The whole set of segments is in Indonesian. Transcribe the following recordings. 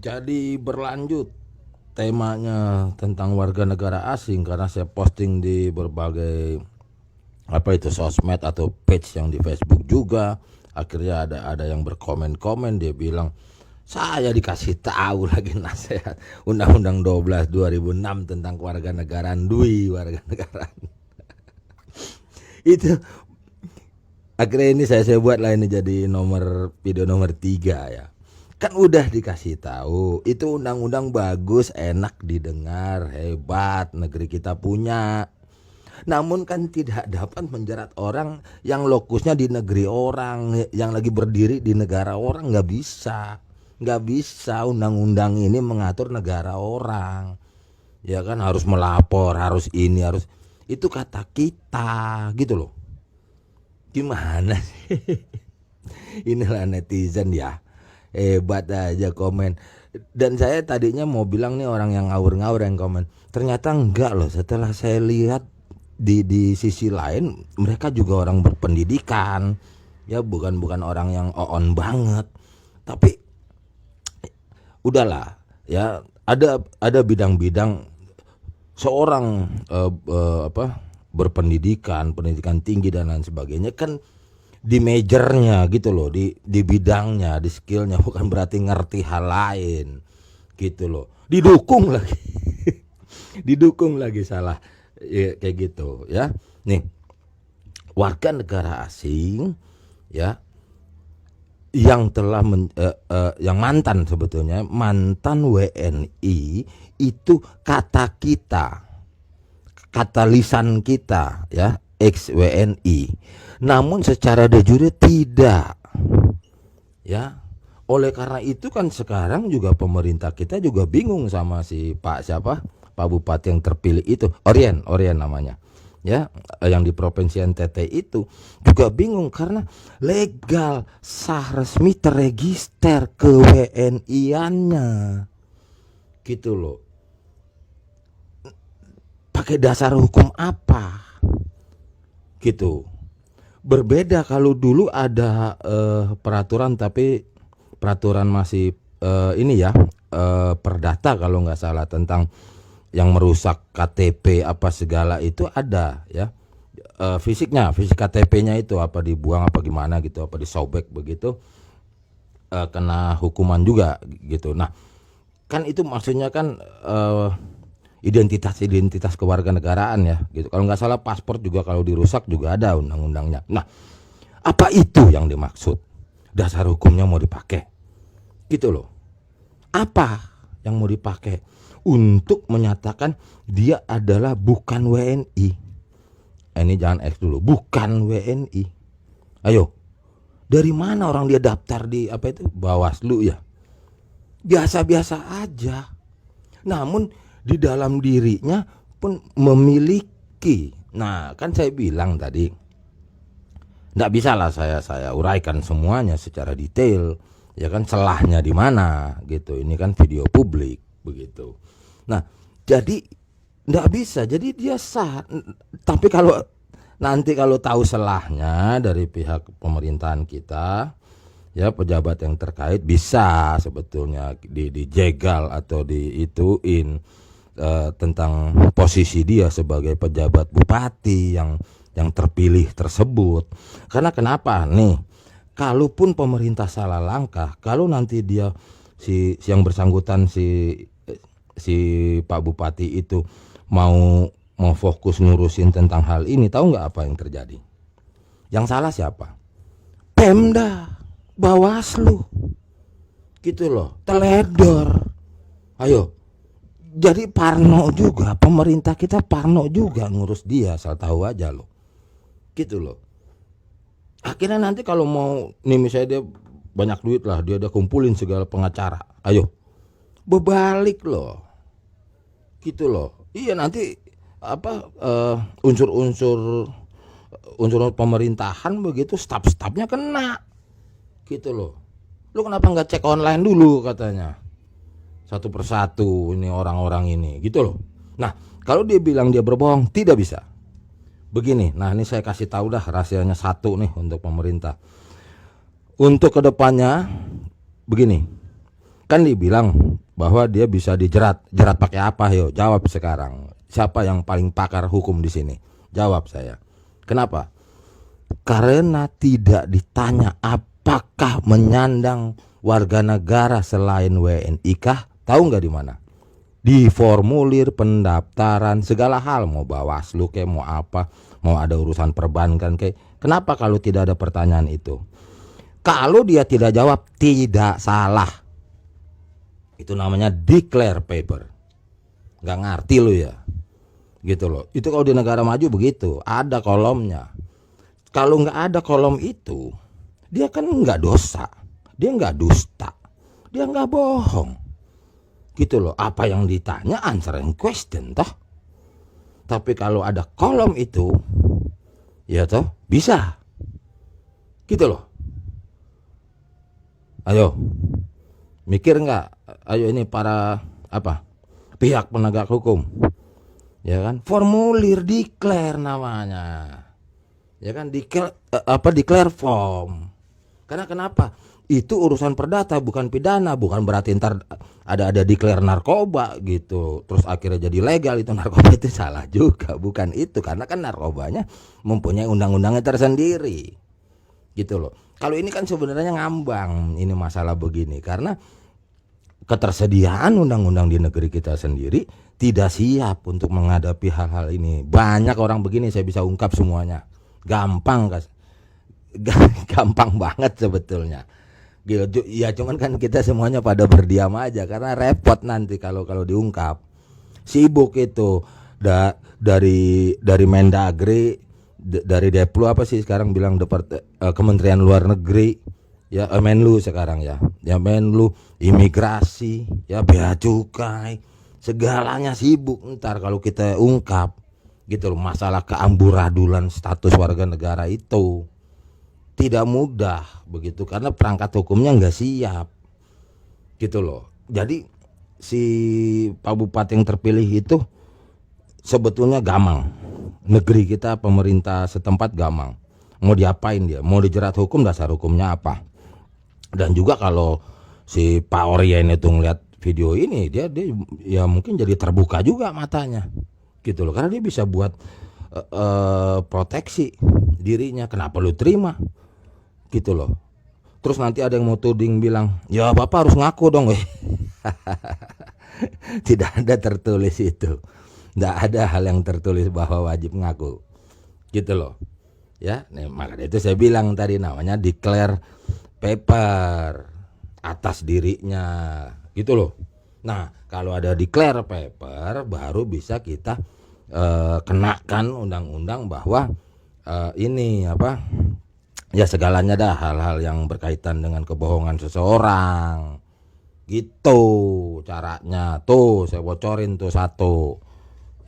Jadi berlanjut temanya tentang warga negara asing, karena saya posting di berbagai sosmed atau page yang di Facebook juga. Akhirnya ada yang berkomen-komen, dia bilang saya dikasih tahu lagi nasihat Undang-Undang 12 2006 tentang kewarganegaraan dui warga negara. Itu akhirnya ini saya buat lah, ini jadi video nomor 3 ya. Kan udah dikasih tahu, itu undang-undang bagus, enak didengar, hebat, negeri kita punya. Namun kan tidak dapat menjerat orang yang lokusnya di negeri orang, yang lagi berdiri di negara orang. Nggak bisa undang-undang ini mengatur negara orang. Ya kan, harus melapor, harus ini, harus itu, kata kita gitu loh. Gimana sih? Inilah netizen ya, hebat aja komen. Dan saya tadinya mau bilang nih orang yang ngawur-ngawur yang komen, ternyata enggak loh. Setelah saya lihat di sisi lain, mereka juga orang berpendidikan ya, bukan orang yang on banget. Tapi udahlah ya, ada bidang-bidang seorang berpendidikan, pendidikan tinggi dan lain sebagainya kan, di majornya gitu loh, di bidangnya, di skillnya, bukan berarti ngerti hal lain gitu loh. Didukung lagi didukung lagi, salah ya, kayak gitu ya. Nih, warga negara asing ya, yang telah yang mantan, sebetulnya mantan WNI, itu kata kita, kata lisan kita ya, ex WNI. Namun secara de jure tidak ya. Oleh karena itu kan sekarang juga pemerintah kita juga bingung sama si Pak siapa, Pak Bupati yang terpilih itu, Orien namanya ya, yang di provinsi NTT itu juga bingung karena legal, sah, resmi, terregister ke WNI-annya gitu loh. Pakai dasar hukum apa gitu. Berbeda kalau dulu ada peraturan, tapi peraturan masih ini ya, perdata kalau nggak salah, tentang yang merusak KTP apa segala itu ada ya, fisik KTP-nya itu apa dibuang apa gimana gitu, apa disobek begitu, kena hukuman juga gitu. Nah kan itu maksudnya kan identitas kewarganegaraan ya gitu. Kalau nggak salah paspor juga kalau dirusak juga ada undang-undangnya. Nah apa itu yang dimaksud, dasar hukumnya mau dipakai gitu loh. Apa yang mau dipakai untuk menyatakan dia adalah bukan WNI? Ini jangan X dulu, bukan WNI. Ayo, dari mana orang dia daftar di Bawaslu ya? Biasa-biasa aja. Namun di dalam dirinya pun memiliki. Nah, kan saya bilang tadi, nggak bisa lah saya uraikan semuanya secara detail. Ya kan, celahnya di mana gitu. Ini kan video publik begitu. Nah, jadi nggak bisa. Jadi dia sah. Tapi kalau nanti kalau tahu celahnya dari pihak pemerintahan kita, ya pejabat yang terkait bisa sebetulnya dijegal atau diituin tentang posisi dia sebagai pejabat bupati yang terpilih tersebut. Karena kenapa nih? Kalaupun pemerintah salah langkah, kalau nanti dia si yang bersangkutan si Pak Bupati itu mau fokus ngurusin tentang hal ini, tahu nggak apa yang terjadi? Yang salah siapa? Pemda, Bawaslu, gitu loh, teledor. Ayo, jadi parno juga, pemerintah kita parno juga ngurus dia, asal tahu aja loh, gitu loh. Akhirnya nanti kalau mau nih, misalnya dia banyak duit lah, dia udah kumpulin segala pengacara, ayo berbalik loh, gitu loh. Iya, nanti unsur pemerintahan begitu, staf-stafnya kena gitu loh. Lu kenapa nggak cek online dulu katanya, satu persatu ini orang-orang ini gitu loh. Nah kalau dia bilang dia berbohong, tidak bisa begini. Nah ini saya kasih tahu dah rahasianya satu nih untuk pemerintah untuk kedepannya begini. Kan dibilang bahwa dia bisa dijerat. Jerat pakai apa? Yo, jawab sekarang. Siapa yang paling pakar hukum di sini? Jawab saya. Kenapa? Karena tidak ditanya apakah menyandang warga negara selain WNI kah? Tahu nggak di mana? Di formulir pendaftaran segala hal, mau Bawaslu kayak mau apa, mau ada urusan perbankan kayak. Kenapa kalau tidak ada pertanyaan itu? Kalau dia tidak jawab, tidak salah. Itu namanya declare paper. Nggak ngerti lu ya, gitu loh. Itu kalau di negara maju begitu, ada kolomnya. Kalau nggak ada kolom itu, dia kan nggak dosa, dia nggak dusta, dia nggak bohong, gitu loh. Apa yang ditanya answering question toh. Tapi kalau ada kolom itu, ya toh bisa, gitu loh. Ayo, mikir nggak? Ayo ini para apa? Pihak penegak hukum, ya kan? Formulir declare namanya, ya kan? Declare form. Karena kenapa? Itu urusan perdata bukan pidana, bukan berarti ntar ada declare narkoba gitu, terus akhirnya jadi legal itu narkoba, itu salah juga, bukan itu. Karena kan narkobanya mempunyai undang-undangnya tersendiri, gitu loh. Kalau ini kan sebenarnya ngambang ini masalah begini karena ketersediaan undang-undang di negeri kita sendiri tidak siap untuk menghadapi hal-hal ini. Banyak orang begini, saya bisa ungkap semuanya. Gampang gampang banget sebetulnya. Ya cuman kan kita semuanya pada berdiam aja karena repot nanti kalau diungkap. Sibuk itu dari Mendagri, dari Deplu apa sih sekarang bilang Kementerian Luar Negeri, ya Menlu sekarang ya Menlu, imigrasi, ya bea cukai, segalanya sibuk ntar kalau kita ungkap, gitu loh. Masalah keamburadulan status warga negara itu tidak mudah begitu karena perangkat hukumnya nggak siap, gitu loh. Jadi si Pak Bupati yang terpilih itu sebetulnya gamang. Negeri kita, pemerintah setempat gamang. Mau diapain dia? Mau dijerat hukum, dasar hukumnya apa? Dan juga kalau si Pak Orien itu ngeliat video ini, dia ya mungkin jadi terbuka juga matanya, gitu loh. Karena dia bisa buat proteksi dirinya. Kenapa lu terima? Gitu loh. Terus nanti ada yang mau tuding bilang, ya Bapak harus ngaku dong. Tidak ada tertulis itu. Tidak ada hal yang tertulis bahwa wajib ngaku, gitu loh. Ya, makanya itu saya bilang tadi namanya declare paper atas dirinya, gitu loh. Nah, kalau ada declare paper baru bisa kita kenakan undang-undang bahwa ini apa? Ya segalanya dah hal-hal yang berkaitan dengan kebohongan seseorang. Gitu caranya. Tuh, saya bocorin tuh satu.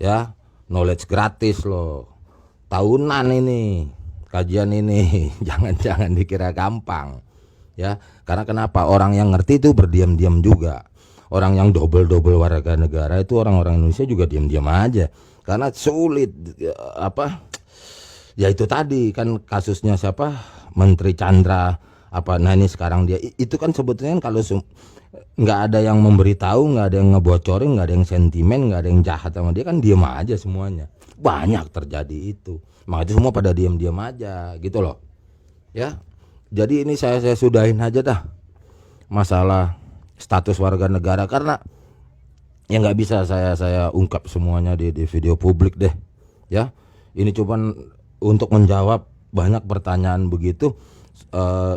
Ya, knowledge gratis loh. Tahunan ini, kajian ini. Jangan dikira gampang. Ya, karena kenapa? Orang yang ngerti itu berdiam-diam juga. Orang yang double warga negara itu orang-orang Indonesia juga diam-diam aja. Karena sulit ya itu tadi kan kasusnya siapa, Menteri Chandra apa, nah ini sekarang dia itu kan sebetulnya kalau nggak ada yang memberitahu, nggak ada yang ngebocorin, nggak ada yang sentimen, nggak ada yang jahat sama dia, kan diam aja semuanya. Banyak terjadi itu, maka itu semua pada diam aja, gitu loh. Ya, jadi ini saya sudahin aja dah masalah status warga negara karena ya nggak bisa saya ungkap semuanya di video publik deh. Ya, ini cuman untuk menjawab banyak pertanyaan begitu.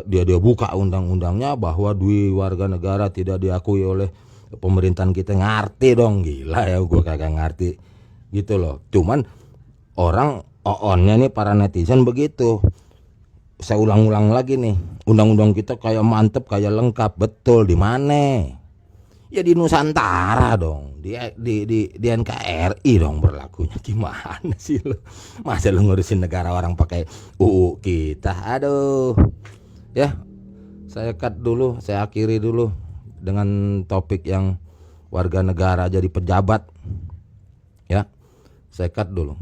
Dia buka undang-undangnya bahwa dui warga negara tidak diakui oleh pemerintahan kita. Ngerti dong, gila ya, gue kagak ngerti, gitu loh. Cuman orang oonnya nih para netizen begitu. Saya ulang-ulang lagi nih, undang-undang kita kayak mantep, kayak lengkap, betul. Di mana? Ya di Nusantara dong, di NKRI dong berlakunya. Gimana sih lo? Masa lo ngurusin negara orang pakai UU kita? Aduh. Ya, saya akhiri dulu dengan topik yang warga negara jadi pejabat. Ya, saya cut dulu.